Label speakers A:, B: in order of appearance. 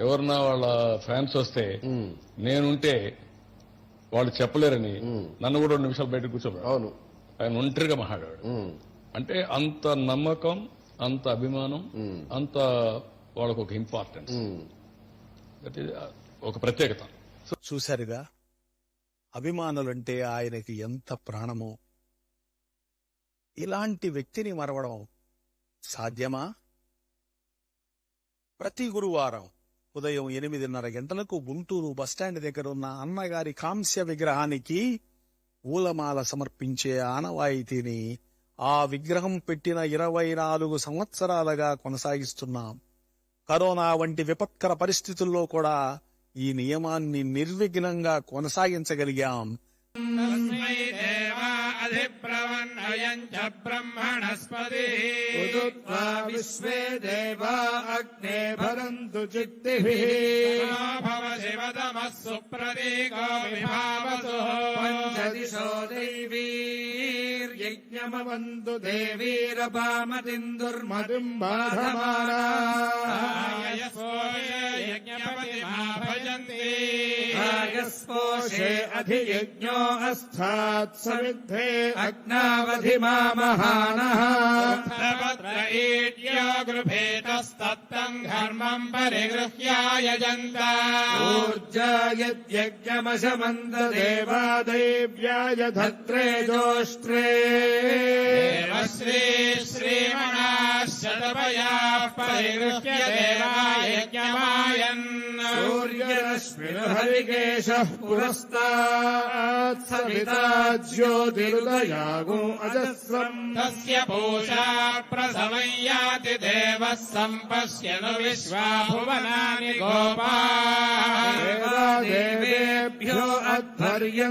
A: ఎవరన్నా వాళ్ళ ఫ్యాన్స్ వస్తే నేనుంటే వాళ్ళు చెప్పలేరని నన్ను కూడా 2 నిమిషాలు బయటకు కూర్చోబెట్టాడు.
B: అవును,
A: ఆయన ఒంటరిగా మాట్లాడాడు. అంటే అంత నమ్మకం, అంత అభిమానం, అంత వాళ్ళకు ఒక ఇంపార్టెన్స్, ఒక ప్రత్యేకత.
C: చూశారుగా అభిమానులంటే ఆయనకి ఎంత ప్రాణమో. ఇలాంటి వ్యక్తిని మరవడం సాధ్యమా? ప్రతి గురువారం ఉదయం 8:30 గంటలకు గుంటూరు బస్టాండ్ దగ్గర ఉన్న అన్నగారి కాంస్య విగ్రహానికి పూలమాల సమర్పించే ఆనవాయితీని ఆ విగ్రహం పెట్టిన 24 సంవత్సరాలుగా కొనసాగిస్తున్నాం. కరోనా వంటి విపత్కర పరిస్థితుల్లో కూడా ఈ నియమాన్ని నిర్విఘ్నంగా కొనసాగించగలిగాం.
D: విశ్వే దేవా అగ్నే భరంతు చిత్తిభిః పంచదిశో దైవీర్యజ్ఞమవంతు దేవీరపామతిందుర్మతిం బాధమానాయస్పోషే అధియజ్ఞో అస్థాత్ సవిద్ధే అగ్నావధిమామహానః గృభేతస్తత్తం ధర్మం పరిగృహ్యాయజంత ఊర్జాయజ్ఞమశమంత దేవాదైవ్యాయ ధత్రే జోష్ట్రే శ్రీ శ్రీమణాశతపయాః పరిగృహ్య దేవాయజ్ఞమాయన్ సూర్యరశ్మిర్హరికేశః పురస్తాత్ సవితా జ్యోతిరుదయాగో అజస్రం తస్య పూషా ప్రసమయ్యాతి దేవः సంపశ్యను విశ్వా భువనాని గోపా దేవేభ్యో అధ్వర్యం